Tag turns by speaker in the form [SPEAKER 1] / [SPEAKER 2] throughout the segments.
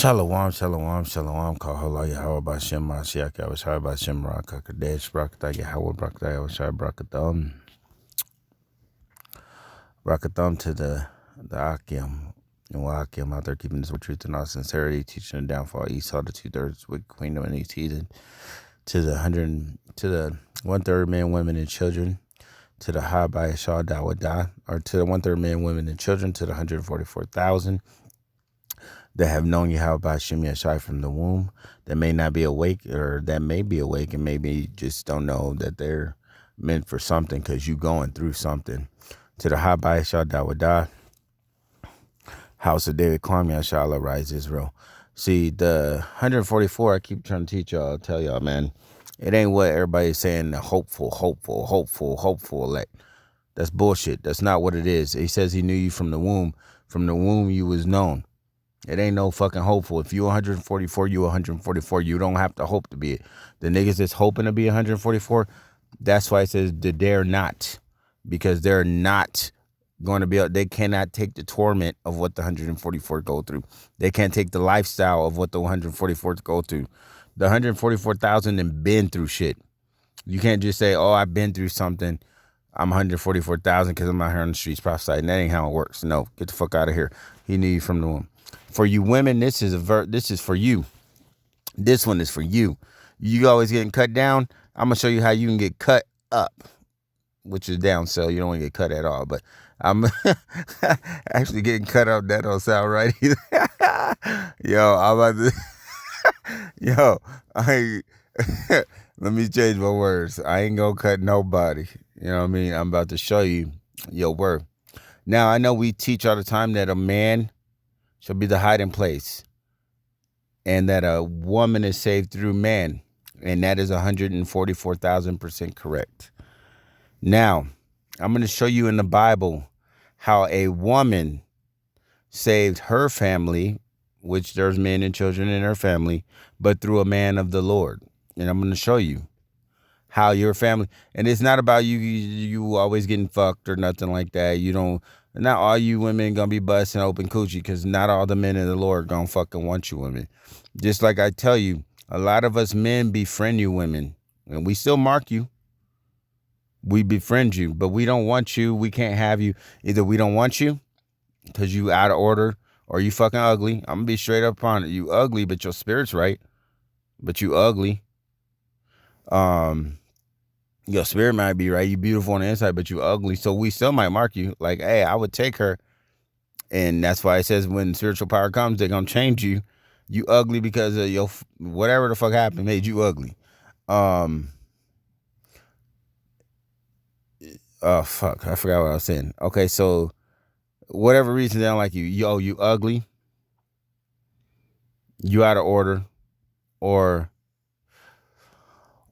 [SPEAKER 1] Shalom, shalom, shalom. Kahala Yahweh Bashem Mashiach Yahweh Bashem Rakakadesh Brakata Yahweh Brakata Yahweh Brakatham to the Akim. And Akim out there keeping this with truth and all sincerity, teaching the downfall. Esau, the 2/3 wicked queen of any season. To the 1/3 men, women, and children. To the high by Shah Dawadah, or to the 1/3 men, women, and children. To the 144,000. That have known Yahweh Bashem Yashai from the womb, that may not be awake, or that may be awake and maybe just don't know that they're meant for something because you going through something. To the high by Shah Dawadah, house of David, Kwam Yashala, rise Israel. See, the 144, I keep trying to teach y'all, tell y'all, man, it ain't what everybody's saying, the hopeful. Like, that's bullshit. That's not what it is. He says he knew you from the womb. From the womb, you was known. It ain't no fucking hopeful. If you 144, you 144. You don't have to hope to be it. The niggas that's hoping to be 144, that's why it says they're not. Because they're not going to be able, they cannot take the torment of what the 144 go through. They can't take the lifestyle of what the 144 go through. The 144,000 have been through shit. You can't just say, oh, I've been through something. I'm 144,000 because I'm out here on the streets prophesying. That ain't how it works. No, get the fuck out of here. He knew you from the womb. For you women, this is for you. This one is for you. You always getting cut down. I'm gonna show you how you can get cut up, which is down. So you don't want to get cut at all. But I'm actually getting cut up. That don't sound right either. Yo, I'm about to. Yo, let me change my words. I ain't gonna cut nobody. You know what I mean? I'm about to show you your worth. Now I know we teach all the time that a man shall be the hiding place, and that a woman is saved through man, and that is 144,000% correct. Now, I'm going to show you in the Bible how a woman saved her family, which there's men and children in her family, but through a man of the Lord. And I'm going to show you how your family, and it's not about you always getting fucked or nothing like that. You don't. Not all you women gonna be busting open coochie, because not all the men in the Lord gonna fucking want you women. Just like I tell you, a lot of us men befriend you women, and we still mark you. We befriend you, but we don't want you. We can't have you. Either we don't want you because you out of order, or you fucking ugly. I'm gonna be straight up on it. You ugly, but your spirit's right. But you ugly. Your spirit might be right. You beautiful on the inside, but you ugly. So we still might mark you. Like, hey, I would take her. And that's why it says when spiritual power comes, they're going to change you. You ugly because of your, whatever the fuck happened made you ugly. Oh, fuck. I forgot what I was saying. Okay, so whatever reason they don't like you. Yo, you ugly. You out of order.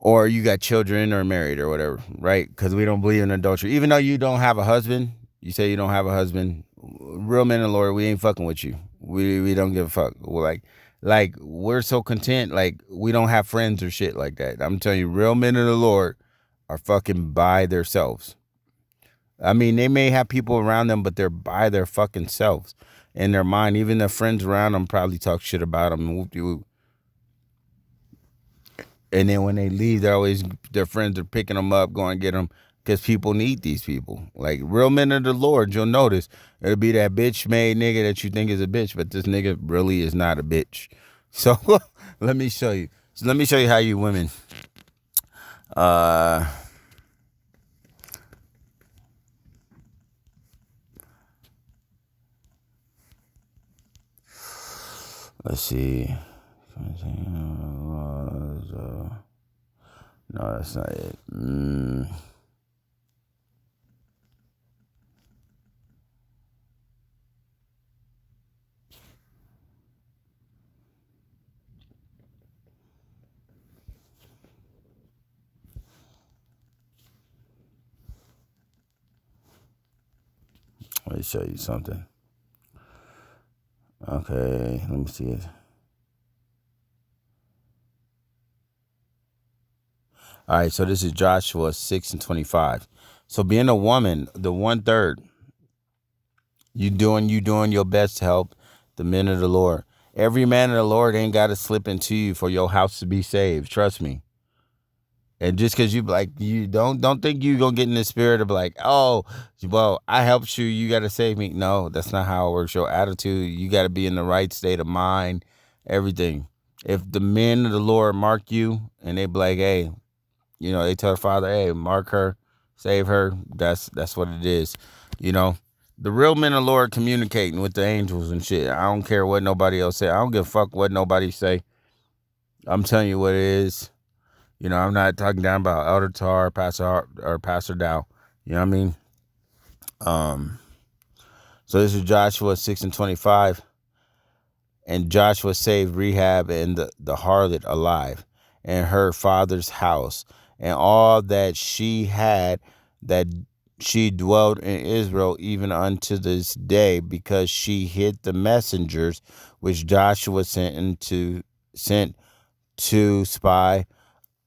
[SPEAKER 1] Or you got children or married or whatever, right? Because we don't believe in adultery. Even though you don't have a husband, you say you don't have a husband. Real men in the Lord, we ain't fucking with you. We don't give a fuck. We're like we're so content. Like, we don't have friends or shit like that. I'm telling you, real men in the Lord are fucking by themselves. I mean, they may have people around them, but they're by their fucking selves. In their mind, even their friends around them probably talk shit about them and whoop-de-whoop. And then when they leave, their friends are picking them up, going to get them, because people need these people. Like, real men of the Lord, you'll notice, it'll be that bitch-made nigga that you think is a bitch, but this nigga really is not a bitch. So, let me show you. So, let me show you how you women, let's see. No, that's not it. Let me show you something. Okay, let me see it. All right, so this is Joshua 6:25. So being a woman, the 1/3, you doing your best to help the men of the Lord. Every man of the Lord ain't got to slip into you for your house to be saved. Trust me. And just because you like, you don't think you gonna get in the spirit of like, oh, well, I helped you, you got to save me. No, that's not how it works. Your attitude, you got to be in the right state of mind. Everything. If the men of the Lord mark you and they be like, hey, they tell the Father, hey, mark her, save her. That's what it is. You know, the real men of the Lord communicating with the angels and shit. I don't care what nobody else say. I don't give a fuck what nobody say. I'm telling you what it is. I'm not talking down about Elder Tar, or Pastor Dow. You know what I mean? So this is Joshua 6:25. And Joshua saved Rehab and the harlot alive, and her father's house, and all that she had, that she dwelt in Israel even unto this day, because she hid the messengers which Joshua sent to spy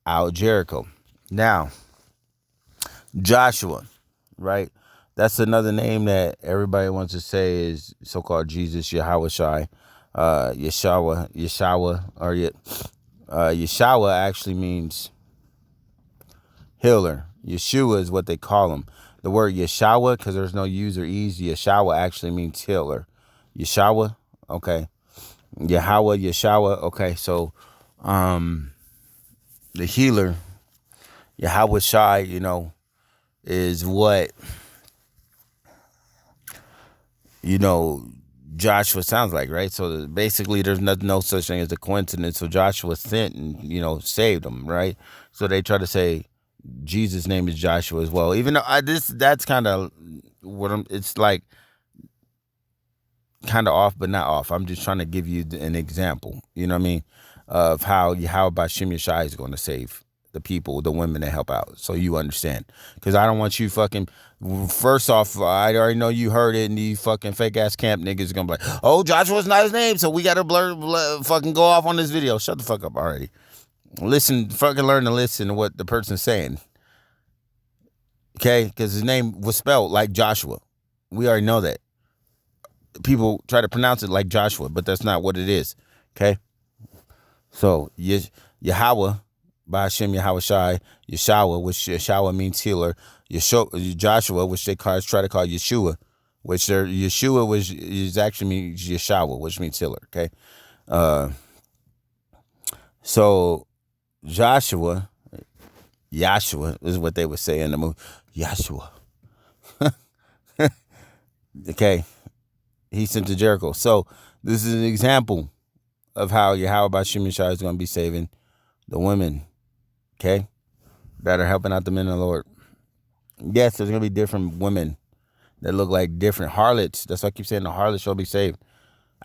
[SPEAKER 1] out Jericho. Now, Joshua, right? That's another name that everybody wants to say is so-called Jesus, Yahweh Shai, Yeshua, or Yeshua actually means healer. Yeshua is what they call him. The word Yeshua, because there's no U's or E's, Yeshua actually means healer. Yeshua, okay. Yahweh, Yeshua, okay. So, the healer, Yahweh Shai, is what Joshua sounds like, right? So basically there's no such thing as a coincidence. So Joshua sent and, saved them, right? So they try to say Jesus' name is Joshua as well. Even though that's kind of it's like kind of off, but not off. I'm just trying to give you an example, you know what I mean, of how Bashem Yeshai is going to save the people, the women that help out. So you understand. Because I don't want you fucking, first off, I already know you heard it, and these fucking fake ass camp niggas going to be like, oh, Joshua's not his name, so we got to fucking go off on this video. Shut the fuck up already. Listen, fucking learn to listen to what the person's saying. Okay? Because his name was spelled like Joshua. We already know that. People try to pronounce it like Joshua, but that's not what it is. Okay? So, Yahweh, by Hashem Yahweh Shai, Yeshua, which Yeshua means healer, Joshua, which they try to call Yeshua, which Yeshua actually means Yeshua, which means healer. Okay? So, Yahshua is what they would say in the movie. Yahshua. Okay? He sent to Jericho. So, this is an example of how Yahweh Bashem Yeshai is going to be saving the women, okay, that are helping out the men of the Lord. Yes, there's going to be different women that look like different harlots. That's why I keep saying the harlots shall be saved.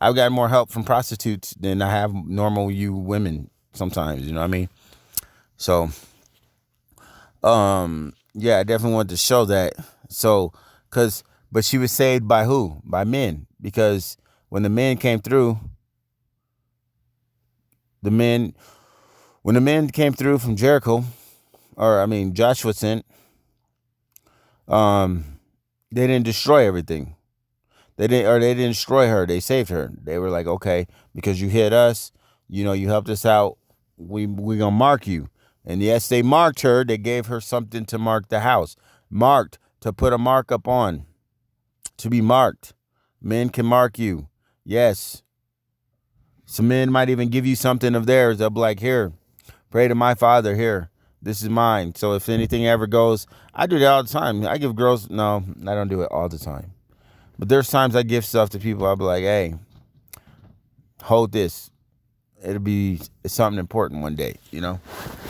[SPEAKER 1] I've got more help from prostitutes than I have normal women sometimes, you know what I mean? So, yeah, I definitely wanted to show that. So, but she was saved by who? By men. Because when the men came through, when the men came through from Jericho, Joshua sent, they didn't destroy everything. They didn't destroy her. They saved her. They were like, okay, because you hit us, you helped us out. We gonna mark you. And yes, they marked her. They gave her something to mark the house. Marked, to put a mark up on. To be marked. Men can mark you. Yes. Some men might even give you something of theirs. They'll be like, here, pray to my Father, here. This is mine. So if anything ever goes, I do that all the time. I give girls, no, I don't do it all the time. But there's times I give stuff to people. I'll be like, hey, hold this. It's something important one day,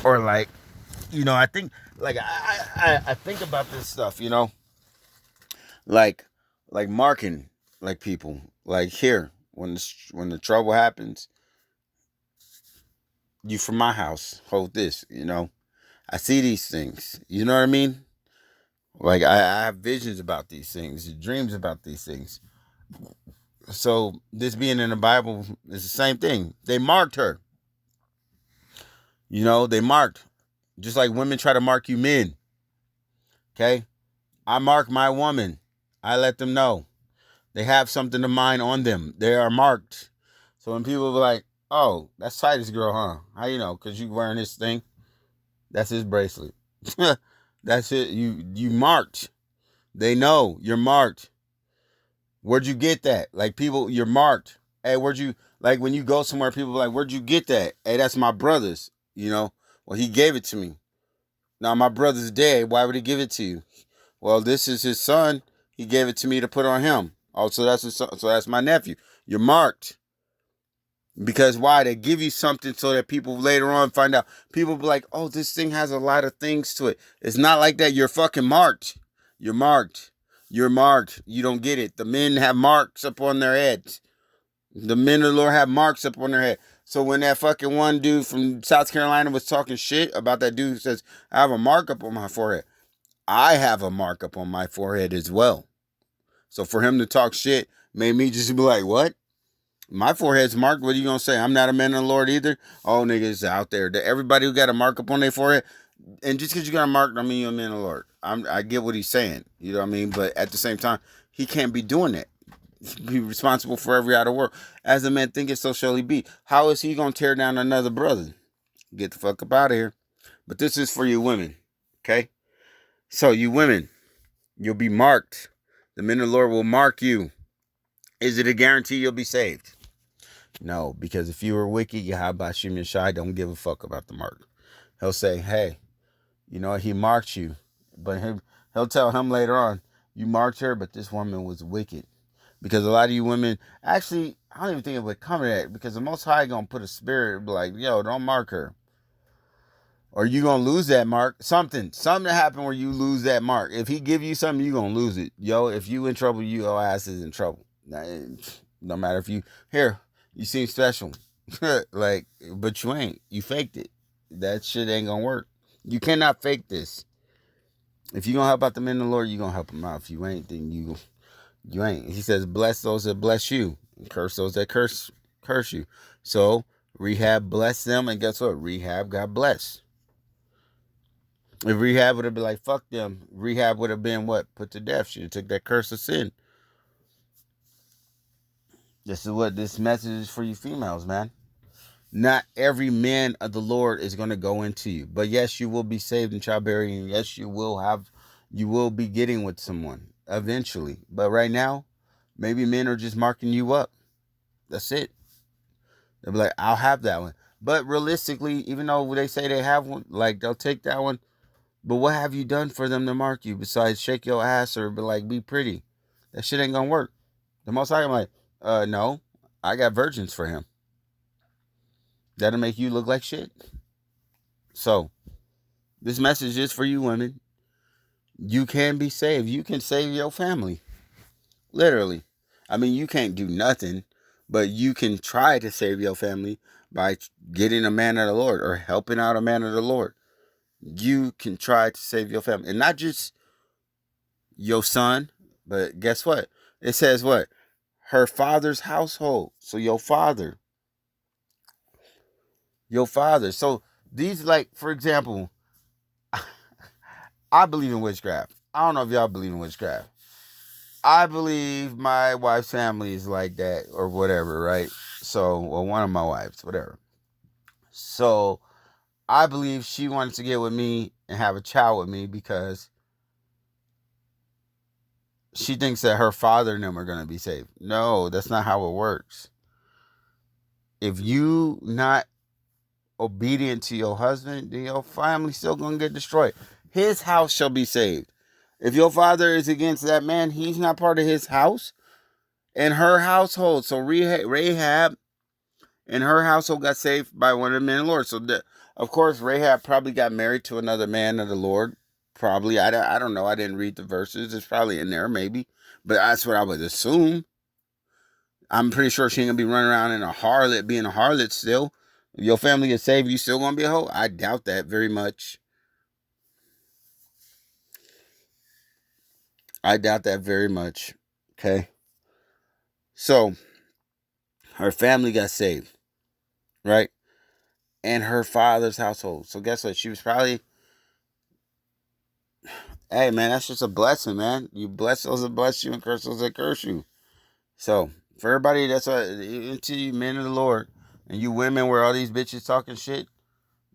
[SPEAKER 1] Or like, I think, like, I think about this stuff, Like marking, like people. Like here, when the trouble happens, you from my house, hold this, I see these things. You know what I mean? Like, I have visions about these things, dreams about these things. So, this being in the Bible is the same thing. They marked her. They marked. Just like women try to mark you men. Okay? I mark my woman. I let them know. They have something of mine on them. They are marked. So when people be like, "Oh, that's Titus girl, huh? How you know? Cause you wearing this thing. That's his bracelet. That's it. You marked. They know you're marked. Where'd you get that? Like people, you're marked. Hey, where'd you like when you go somewhere? People be like, where'd you get that? Hey, that's my brother's. You know. Well, he gave it to me. Now my brother's dead. Why would he give it to you? Well, this is his son. He gave it to me to put on him. Oh, so that's his son. So that's my nephew. You're marked. Because why? They give you something so that people later on find out. People be like, oh, this thing has a lot of things to it. It's not like that. You're fucking marked. You're marked. You're marked. You don't get it. The men have marks up on their heads. The men of the Lord have marks up on their head. So when that fucking one dude from South Carolina was talking shit about that dude who says, I have a mark up on my forehead. I have a mark up on my forehead as well. So for him to talk shit made me just be like, what? My forehead's marked. What are you going to say? I'm not a man of the Lord either. Oh, niggas out there. Everybody who got a mark up on their forehead. And just because you got a mark, don't mean you're a man of the Lord. I get what he's saying. You know what I mean? But at the same time, he can't be doing that. Be responsible for every other work. As a man thinketh, so shall he be. How is he going to tear down another brother? Get the fuck up out of here. But this is for you women. Okay? So you women, you'll be marked. The men of the Lord will mark you. Is it a guarantee you'll be saved? No, because if you were wicked, Yahabashim Yeshai don't give a fuck about the mark. He'll say, hey, you know, he marked you. But he'll tell him later on, you marked her, but this woman was wicked. Because a lot of you women, actually, I don't even think it would come to that. Because the Most High going to put a spirit, be like, yo, don't mark her. Or you going to lose that mark. Something happen where you lose that mark. If he give you something, you going to lose it. Yo, if you in trouble, your ass is in trouble. No matter if you, here, you seem special. Like, but you ain't. You faked it. That shit ain't going to work. You cannot fake this. If you going to help out the men of the Lord, you going to help them out. If you ain't, then you ain't. He says, bless those that bless you. And curse those that curse you. So, Rehab blessed them. And guess what? Rehab got blessed. If Rehab would have been like, fuck them, Rehab would have been what? Put to death. She took that curse of sin. This is what this message is for you females, man. Not every man of the Lord is going to go into you. But yes, you will be saved in childbearing. And yes, you will be getting with someone eventually. But right now, maybe men are just marking you up. That's it. They'll be like, I'll have that one. But realistically, even though they say they have one, like they'll take that one. But what have you done for them to mark you besides shake your ass or be like, be pretty? That shit ain't going to work. The Most High, I'm like, no, I got virgins for him. That'll make you look like shit. So, this message is for you women. You can be saved. You can save your family. Literally. I mean, you can't do nothing, but you can try to save your family by getting a man of the Lord or helping out a man of the Lord. You can try to save your family. And not just your son, but guess what? It says what? Her father's household. So your father. So these, like, for example, I believe in witchcraft. I don't know if y'all believe in witchcraft. I believe my wife's family is like that or whatever, right? So, well, one of my wives, whatever. So, I believe she wanted to get with me and have a child with me because she thinks that her father and them are going to be saved. No, that's not how it works. If you not obedient to your husband, then your family's still going to get destroyed. His house shall be saved. If your father is against that man, he's not part of his house and her household. So Rahab and her household got saved by one of the men of the Lord. So, of course, Rahab probably got married to another man of the Lord. Probably. I don't know. I didn't read the verses. It's probably in there, maybe. But that's what I would assume. I'm pretty sure she ain't going to be running around in a harlot, being a harlot still. If your family is saved, you still going to be a hoe? I doubt that very much. I doubt that very much. Okay. So, her family got saved. Right? And her father's household. So, guess what? She was probably... Hey, man, that's just a blessing, man. You bless those that bless you and curse those that curse you. So, For everybody that's into you men of the Lord, and you women where all these bitches talking shit,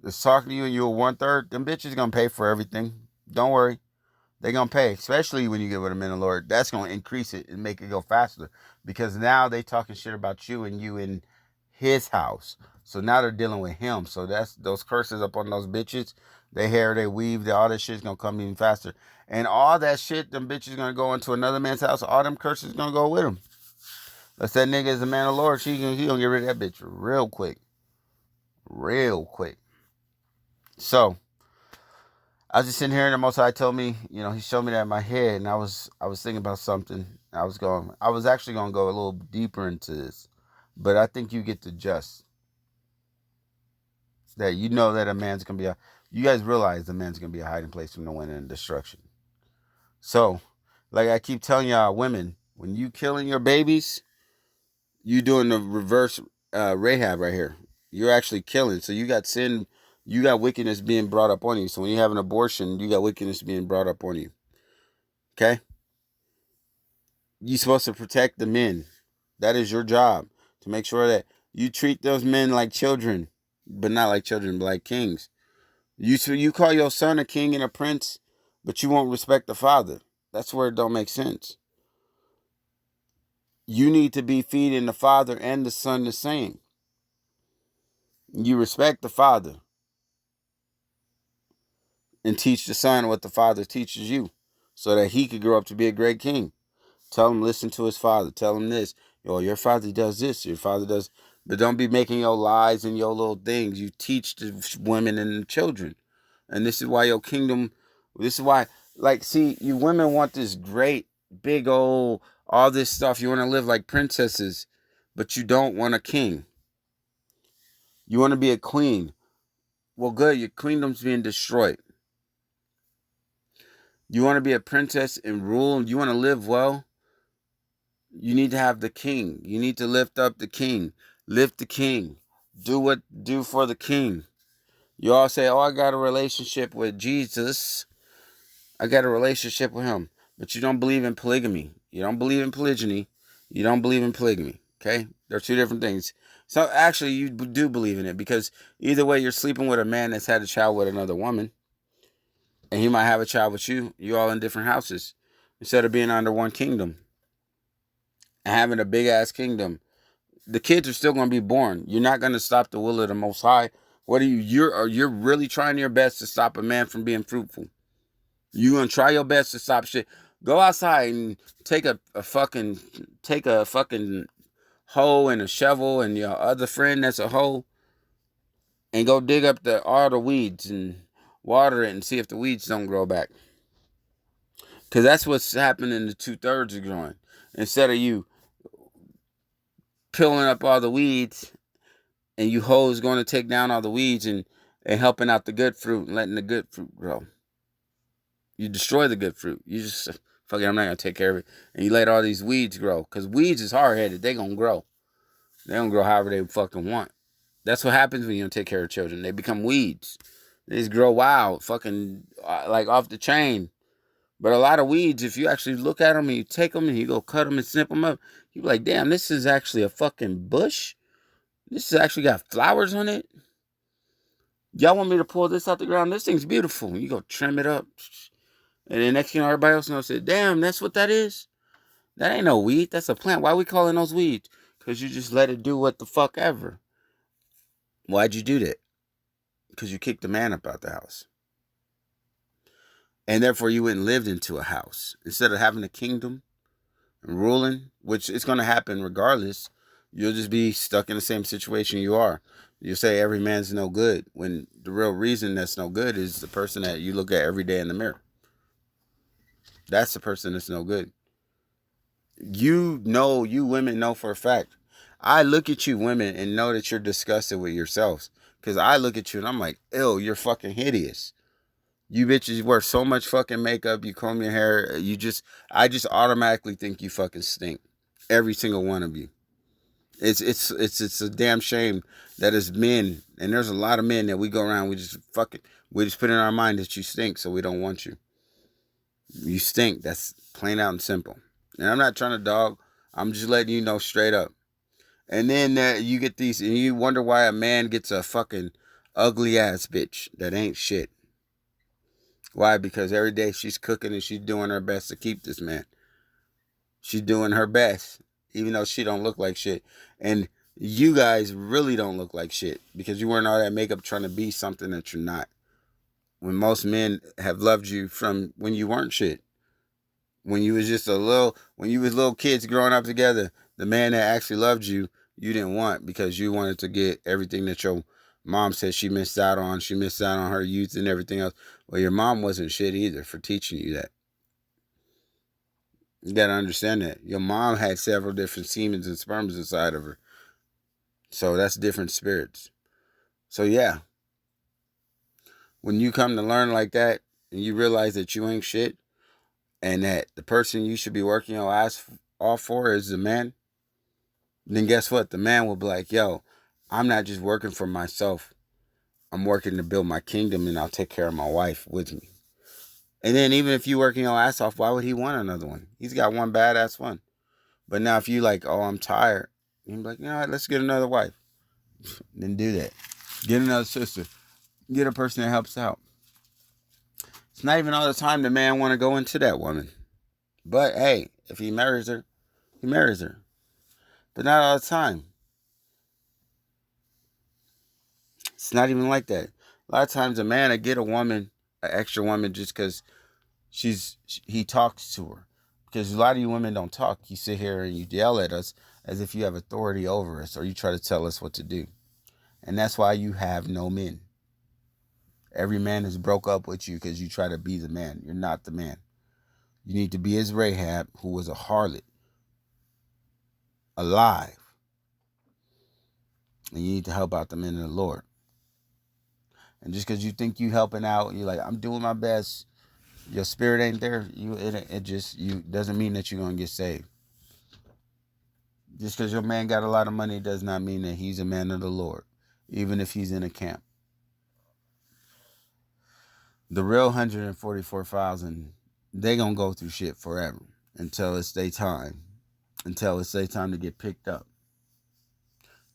[SPEAKER 1] that's talking to you and you're 1/3, them bitches gonna pay for everything. Don't worry. They gonna pay, especially when you get with a men of the Lord. That's gonna increase it and make it go faster. Because now they talking shit about you and you in his house. So now they're dealing with him. So that's those curses up on those bitches. They hair, they weave, all that shit's gonna come even faster. And all that shit, them bitches gonna go into another man's house. All them curses gonna go with him. Unless that nigga is a man of the Lord, he gonna get rid of that bitch real quick. Real quick. So I was just sitting here and the Most High told me, he showed me that in my head, and I was thinking about something. I was actually gonna go a little deeper into this, but I think you get to just that. You know that a man's gonna be you guys realize the man's gonna be a hiding place from the wind and destruction. So, like I keep telling y'all, women, when you killing your babies, you doing the reverse Rehab right here. You're actually killing. So you got sin, you got wickedness being brought up on you. So when you have an abortion, you got wickedness being brought up on you. Okay? You're supposed to protect the men. That is your job. To make sure that you treat those men like children. But not like children, but like kings. You call your son a king and a prince, but you won't respect the father. That's where it don't make sense. You need to be feeding the father and the son the same. You respect the father and teach the son what the father teaches you so that he could grow up to be a great king. Tell him listen to his father. Tell him this. Your father does this. Your father does. But don't be making your lies and your little things. You teach the women and the children. And this is why your kingdom, this is why, see, you women want this great, big old, all this stuff. You want to live like princesses, but you don't want a king. You want to be a queen. Well, good. Your kingdom's being destroyed. You want to be a princess and rule. You want to live well. You need to have the king. You need to lift up the king. Lift the king. Do for the king. You all say, oh, I got a relationship with Jesus. I got a relationship with him. But you don't believe in polygamy. You don't believe in polygyny. You don't believe in polygamy. Okay? They're two different things. So actually, you do believe in it because either way, you're sleeping with a man that's had a child with another woman. And he might have a child with you. You all in different houses. Instead of being under one kingdom. And having a big ass kingdom. The kids are still going to be born. You're not going to stop the will of the Most High. What are you? You're really trying your best to stop a man from being fruitful. You're going to try your best to stop shit. Go outside and take a fucking hoe and a shovel and your other friend that's a hoe and go dig up all the weeds and water it and see if the weeds don't grow back. Because that's what's happening. The 2/3 are growing. Instead of you peeling up all the weeds and you hoes going to take down all the weeds and helping out the good fruit and letting the good fruit grow. You destroy the good fruit. You just, fuck it, I'm not going to take care of it. And you let all these weeds grow. Because weeds is hard-headed. They going to grow. They going to grow however they fucking want. That's what happens when you don't take care of children. They become weeds. They just grow wild, fucking, like off the chain. But a lot of weeds, if you actually look at them and you take them and you go cut them and snip them up, you be like, damn, this is actually a fucking bush. This has actually got flowers on it. Y'all want me to pull this out the ground? This thing's beautiful. You go trim it up. And then next thing you know, everybody else knows, said, damn, that's what that is? That ain't no weed. That's a plant. Why are we calling those weeds? Because you just let it do what the fuck ever. Why'd you do that? Because you kicked the man up out the house. And therefore you went and lived into a house. Instead of having a kingdom and ruling, which is going to happen regardless, you'll just be stuck in the same situation you are. You'll say every man's no good, when the real reason that's no good is the person that you look at every day in the mirror. That's the person that's no good. You women know for a fact. I look at you women and know that you're disgusted with yourselves. Because I look at you and I'm like, ew, you're fucking hideous. You bitches wear so much fucking makeup. You comb your hair. I just automatically think you fucking stink. Every single one of you. It's a damn shame that as men, and there's a lot of men that we go around, we just put in our mind that you stink, so we don't want you. You stink. That's plain out and simple. And I'm not trying to dog.
[SPEAKER 2] I'm just letting you know straight up. And then you get these, and you wonder why a man gets a fucking ugly ass bitch that ain't shit. Why? Because every day she's cooking and she's doing her best to keep this man. She's doing her best, even though she don't look like shit. And you guys really don't look like shit because you wearing all that makeup trying to be something that you're not. When most men have loved you from when you weren't shit. When you was just when you was little kids growing up together, the man that actually loved you, you didn't want because you wanted to get everything that your mom said she missed out on. She missed out on her youth and everything else. Well, your mom wasn't shit either for teaching you that. You gotta understand that. Your mom had several different semens and sperms inside of her. So that's different spirits. So yeah, when you come to learn like that and you realize that you ain't shit and that the person you should be working your ass off for is the man, then guess what? The man will be like, yo, I'm not just working for myself. I'm working to build my kingdom and I'll take care of my wife with me. And then even if you working your ass off, why would he want another one? He's got one badass one. But now if you like, oh, I'm tired, you're like, you know what, let's get another wife. Then do that. Get another sister. Get a person that helps out. It's not even all the time the man want to go into that woman. But hey, if he marries her, he marries her. But not all the time. It's not even like that. A lot of times a man will get a woman, an extra woman, just because he talks to her. Because a lot of you women don't talk. You sit here and you yell at us as if you have authority over us or you try to tell us what to do. And that's why you have no men. Every man is broke up with you because you try to be the man. You're not the man. You need to be as Rehab, who was a harlot, alive. And you need to help out the men of the Lord. And just because you think you helping out, you're like, I'm doing my best. Your spirit ain't there. It doesn't mean that you're gonna get saved. Just because your man got a lot of money does not mean that he's a man of the Lord, even if he's in a camp. The real 144,000, they gonna go through shit forever until it's their time. Until it's their time to get picked up.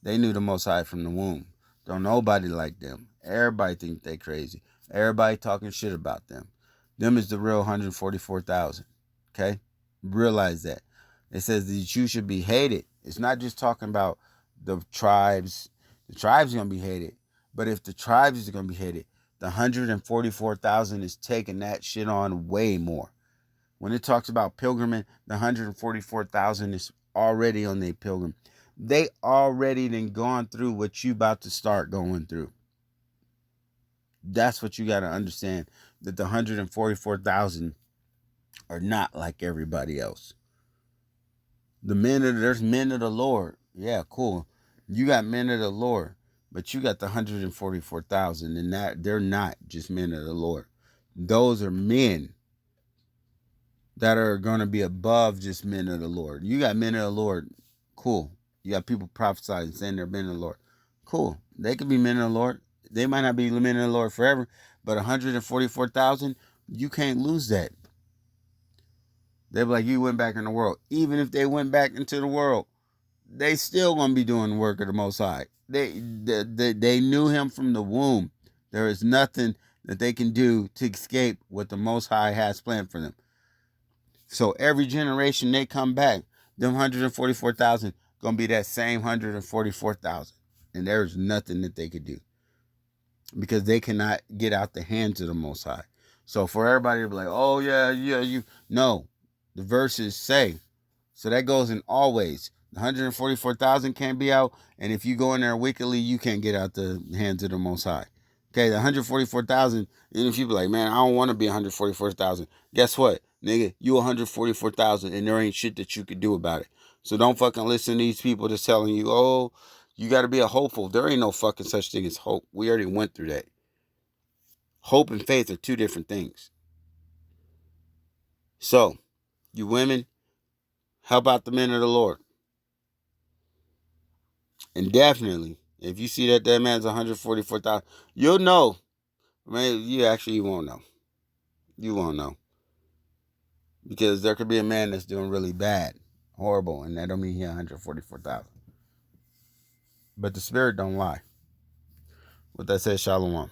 [SPEAKER 2] They knew the Most High from the womb. Don't nobody like them. Everybody think they crazy. Everybody talking shit about them. Them is the real 144,000. Okay? Realize that. It says that you should be hated. It's not just talking about the tribes. The tribes are going to be hated. But if the tribes are going to be hated, the 144,000 is taking that shit on way more. When it talks about pilgriming, the 144,000 is already on their pilgrim. They already then gone through what you about to start going through. That's what you got to understand, that the 144,000 are not like everybody else. There's men of the Lord. Yeah, cool. You got men of the Lord, but you got the 144,000, and that they're not just men of the Lord. Those are men that are going to be above just men of the Lord. You got men of the Lord, cool. You got people prophesying saying they're men of the Lord, cool. They could be men of the Lord. They might not be men of the Lord forever, but 144,000, you can't lose that. They're like, you went back in the world. Even if they went back into the world, they still gonna be doing the work of the Most High. They knew him from the womb. There is nothing that they can do to escape what the Most High has planned for them. So every generation they come back, them 144,000 gonna be that same 144,000, and there's nothing that they could do because they cannot get out the hands of the Most High. So for everybody to be like, oh yeah, you no, the verses say. So that goes in all ways. The 144,000 can't be out, and if you go in there wickedly, you can't get out the hands of the Most High. Okay, the 144,000, and if you be like, man, I don't want to be 144,000. Guess what, nigga? You 144,000, and there ain't shit that you could do about it. So don't fucking listen to these people that's telling you, oh, you got to be a hopeful. There ain't no fucking such thing as hope. We already went through that. Hope and faith are two different things. So, you women, help out the men of the Lord. And definitely, if you see that man's 144,000, you'll know. Man, you won't know. You won't know. Because there could be a man that's doing really bad horrible, and that don't mean he 144,000. But the spirit don't lie. With that said, shalom.